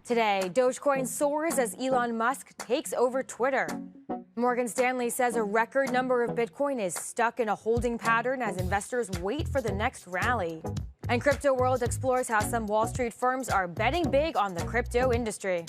Today, Dogecoin soars as Elon Musk takes over Twitter. Morgan Stanley says a record number of Bitcoin is stuck in a holding pattern as investors wait for the next rally. And Crypto World explores how some Wall Street firms are betting big on the crypto industry.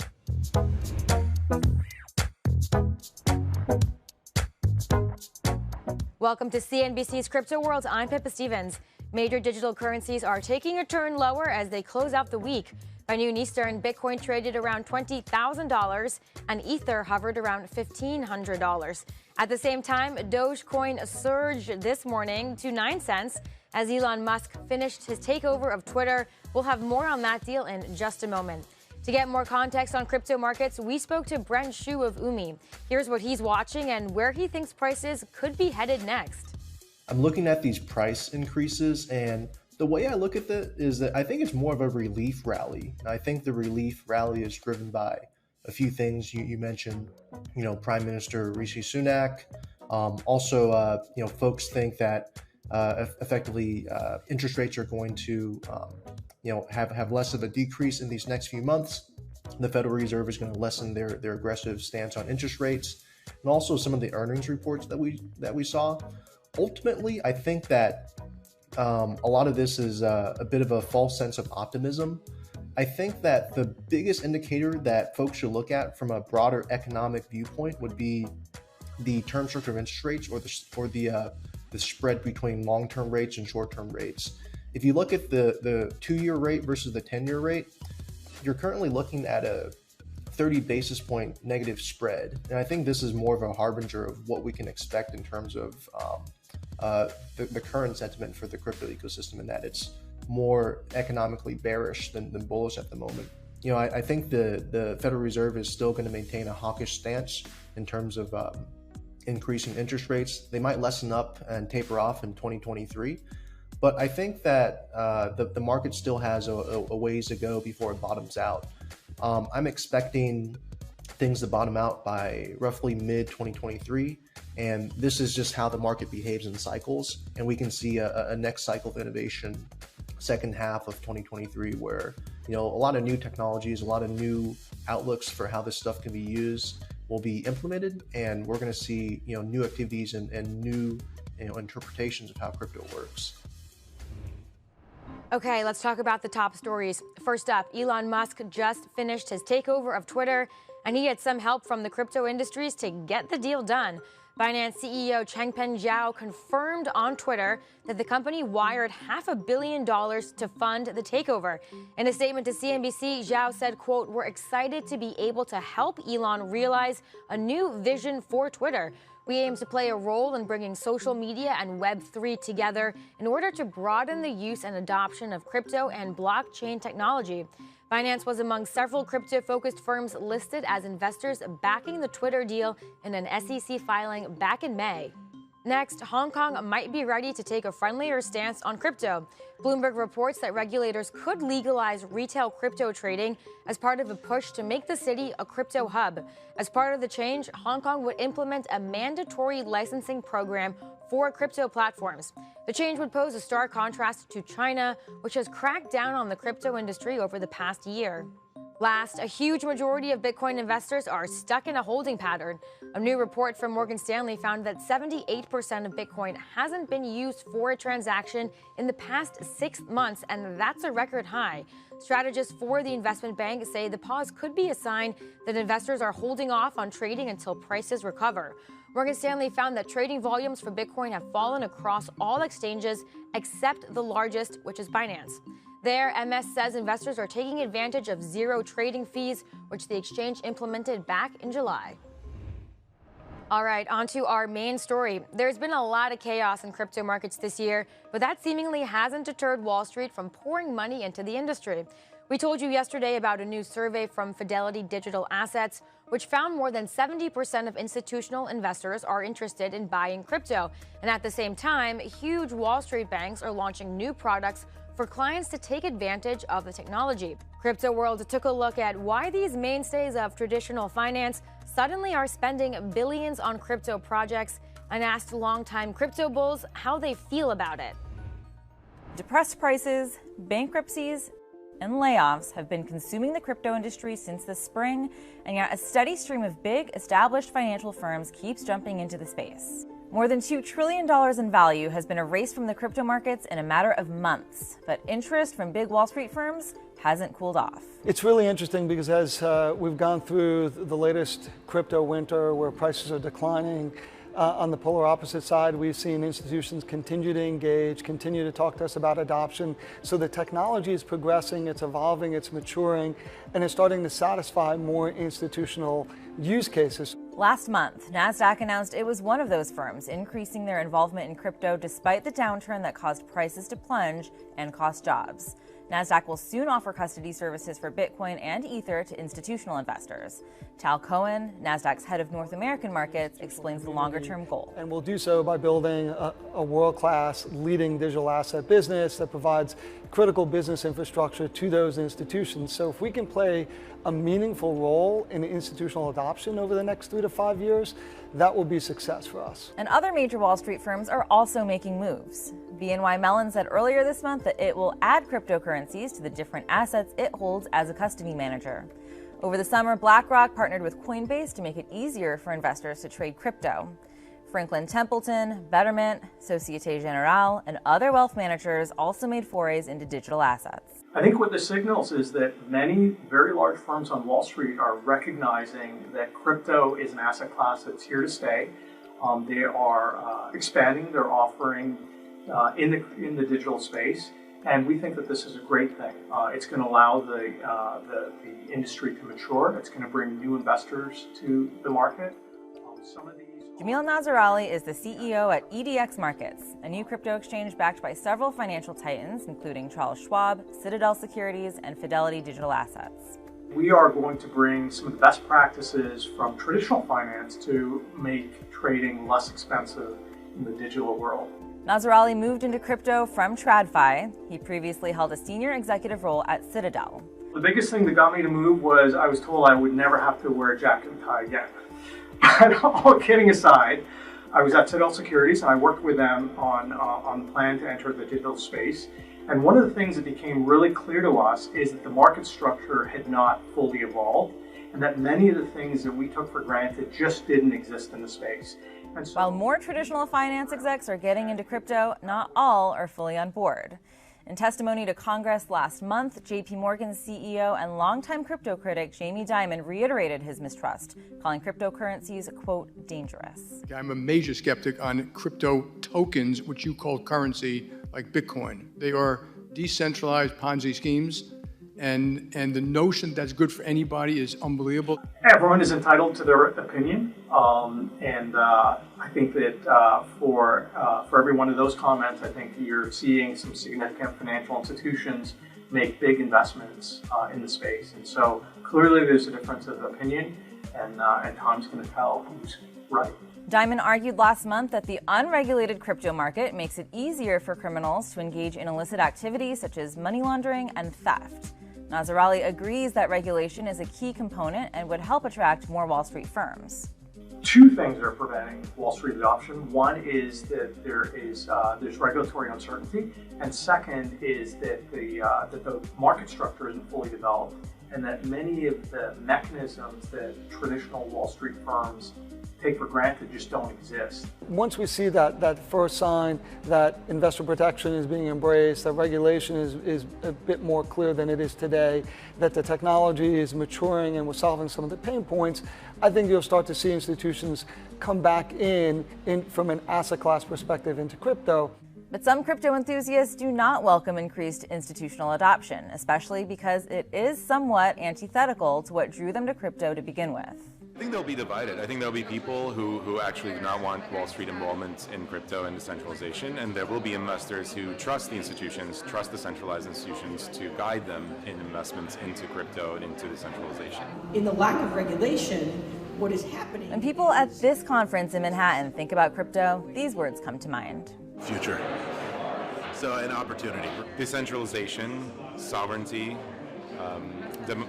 Welcome to CNBC's Crypto World. I'm Pippa Stevens. Major digital currencies are taking a turn lower as they close out the week. By noon Eastern, Bitcoin traded around $20,000 and Ether hovered around $1,500. At the same time, Dogecoin surged this morning to 9 cents as Elon Musk finished his takeover of Twitter. We'll have more on that deal in just a moment. To get more context on crypto markets, we spoke to Brent Shu of Umi. Here's what he's watching and where he thinks prices could be headed next. I'm looking at these price increases, and the way I look at it is that I think it's more of a relief rally. And I think the relief rally is driven by a few things you mentioned. Prime Minister Rishi Sunak. Also, folks think that effectively interest rates are going to, have less of a decrease in these next few months. The Federal Reserve is going to lessen their aggressive stance on interest rates, and also some of the earnings reports that we saw. Ultimately, I think that a lot of this is a bit of a false sense of optimism. I think that the biggest indicator that folks should look at from a broader economic viewpoint would be the term structure of interest rates, or the spread between long-term rates and short-term rates. If you look at the 2-year rate versus the 10-year rate, you're currently looking at a 30 basis point negative spread. And I think this is more of a harbinger of what we can expect in terms of the current sentiment for the crypto ecosystem, in that it's more economically bearish than bullish at the moment. I think the Federal Reserve is still going to maintain a hawkish stance in terms of increasing interest rates. They might lessen up and taper off in 2023. But I think that the market still has a ways to go before it bottoms out. I'm expecting things to bottom out by roughly mid-2023. And this is just how the market behaves in cycles. And we can see a next cycle of innovation, second half of 2023, where a lot of new technologies, a lot of new outlooks for how this stuff can be used will be implemented. And we're going to see new activities and new interpretations of how crypto works. Okay, let's talk about the top stories. First up, Elon Musk just finished his takeover of Twitter, and he had some help from the crypto industries to get the deal done. Binance CEO Changpeng Zhao confirmed on Twitter that the company wired $500 million to fund the takeover. In a statement to CNBC, Zhao said, quote, "We're excited to be able to help Elon realize a new vision for Twitter. We aim to play a role in bringing social media and Web3 together in order to broaden the use and adoption of crypto and blockchain technology." Binance was among several crypto-focused firms listed as investors backing the Twitter deal in an SEC filing back in May. Next, Hong Kong might be ready to take a friendlier stance on crypto. Bloomberg reports that regulators could legalize retail crypto trading as part of a push to make the city a crypto hub. As part of the change, Hong Kong would implement a mandatory licensing program for crypto platforms. The change would pose a stark contrast to China, which has cracked down on the crypto industry over the past year. Last, a huge majority of Bitcoin investors are stuck in a holding pattern. A new report from Morgan Stanley found that 78% of Bitcoin hasn't been used for a transaction in the past 6 months, and that's a record high. Strategists for the investment bank say the pause could be a sign that investors are holding off on trading until prices recover. Morgan Stanley found that trading volumes for Bitcoin have fallen across all exchanges except the largest, which is Binance. There, MS says investors are taking advantage of zero trading fees, which the exchange implemented back in July. All right, on to our main story. There's been a lot of chaos in crypto markets this year, but that seemingly hasn't deterred Wall Street from pouring money into the industry. We told you yesterday about a new survey from Fidelity Digital Assets, which found more than 70% of institutional investors are interested in buying crypto. And at the same time, huge Wall Street banks are launching new products for clients to take advantage of the technology. Crypto World took a look at why these mainstays of traditional finance suddenly are spending billions on crypto projects and asked longtime crypto bulls how they feel about it. Depressed prices, bankruptcies, and layoffs have been consuming the crypto industry since the spring, and yet a steady stream of big, established financial firms keeps jumping into the space. More than $2 trillion in value has been erased from the crypto markets in a matter of months, but interest from big Wall Street firms hasn't cooled off. It's really interesting because as we've gone through the latest crypto winter where prices are declining, on the polar opposite side, we've seen institutions continue to engage, continue to talk to us about adoption. So the technology is progressing, it's evolving, it's maturing, and it's starting to satisfy more institutional use cases. Last month, NASDAQ announced it was one of those firms increasing their involvement in crypto despite the downturn that caused prices to plunge and cost jobs. NASDAQ will soon offer custody services for Bitcoin and Ether to institutional investors. Tal Cohen, NASDAQ's head of North American markets, explains the longer-term goal. And we'll do so by building a world-class leading digital asset business that provides critical business infrastructure to those institutions. So if we can play a meaningful role in institutional adoption over the next 3 to 5 years, that will be success for us. And other major Wall Street firms are also making moves. BNY Mellon said earlier this month that it will add cryptocurrencies to the different assets it holds as a custody manager. Over the summer, BlackRock partnered with Coinbase to make it easier for investors to trade crypto. Franklin Templeton, Betterment, Societe Generale, and other wealth managers also made forays into digital assets. I think what this signals is that many very large firms on Wall Street are recognizing that crypto is an asset class that's here to stay. They are expanding their offering in the digital space, and we think that this is a great thing. It's going to allow the industry to mature. It's going to bring new investors to the market. Jamil Nazarali is the CEO at EDX Markets, a new crypto exchange backed by several financial titans, including Charles Schwab, Citadel Securities, and Fidelity Digital Assets. We are going to bring some of the best practices from traditional finance to make trading less expensive in the digital world. Nazarali moved into crypto from TradFi. He previously held a senior executive role at Citadel. The biggest thing that got me to move was I was told I would never have to wear a jacket and tie again. But all kidding aside, I was at Citadel Securities and I worked with them on the plan to enter the digital space. And one of the things that became really clear to us is that the market structure had not fully evolved and that many of the things that we took for granted just didn't exist in the space. And so, while more traditional finance execs are getting into crypto, not all are fully on board. In testimony to Congress last month, JP Morgan's CEO and longtime crypto critic Jamie Dimon reiterated his mistrust, calling cryptocurrencies, quote, dangerous. I'm a major skeptic on crypto tokens, which you call currency, like Bitcoin. They are decentralized Ponzi schemes, and the notion that's good for anybody is unbelievable. Everyone is entitled to their opinion, and I think that for every one of those comments, I think you're seeing some significant financial institutions make big investments in the space. And so clearly there's a difference of opinion, and time's going to tell who's right. Dimon argued last month that the unregulated crypto market makes it easier for criminals to engage in illicit activities such as money laundering and theft. Nazarali agrees that regulation is a key component and would help attract more Wall Street firms. Two things are preventing Wall Street adoption. One is that there's regulatory uncertainty, and second is that the market structure isn't fully developed, and that many of the mechanisms that traditional Wall Street firms take for granted just don't exist. Once we see that first sign that investor protection is being embraced, that regulation is a bit more clear than it is today, that the technology is maturing and we're solving some of the pain points, I think you'll start to see institutions come back in from an asset class perspective into crypto. But some crypto enthusiasts do not welcome increased institutional adoption, especially because it is somewhat antithetical to what drew them to crypto to begin with. I think they'll be divided. I think there'll be people who actually do not want Wall Street involvement in crypto and decentralization, and there will be investors who trust the institutions, trust the centralized institutions to guide them in investments into crypto and into decentralization. In the lack of regulation, what is happening? When people at this conference in Manhattan think about crypto, these words come to mind. Future. So an opportunity. Decentralization, sovereignty,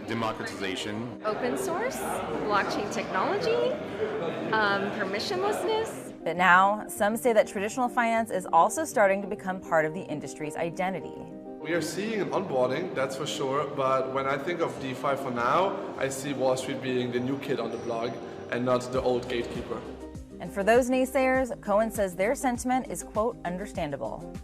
democratization. Open source, blockchain technology, permissionlessness. But now, some say that traditional finance is also starting to become part of the industry's identity. We are seeing an onboarding, that's for sure, but when I think of DeFi for now, I see Wall Street being the new kid on the block and not the old gatekeeper. And for those naysayers, Cohen says their sentiment is, quote, understandable.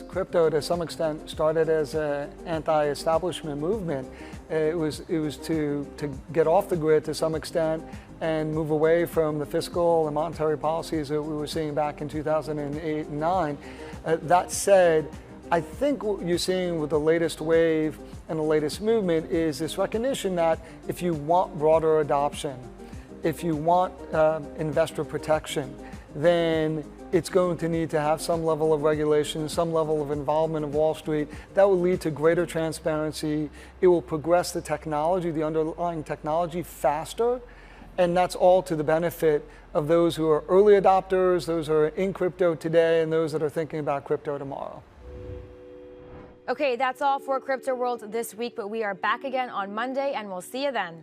Crypto, to some extent, started as an anti-establishment movement. It was to get off the grid to some extent and move away from the fiscal and monetary policies that we were seeing back in 2008 and 9. That said, I think what you're seeing with the latest wave and the latest movement is this recognition that if you want broader adoption, if you want investor protection, then it's going to need to have some level of regulation, some level of involvement of Wall Street. That will lead to greater transparency. It will progress the technology, the underlying technology, faster. And that's all to the benefit of those who are early adopters, those who are in crypto today, and those that are thinking about crypto tomorrow. Okay, that's all for Crypto World this week, but we are back again on Monday, and we'll see you then.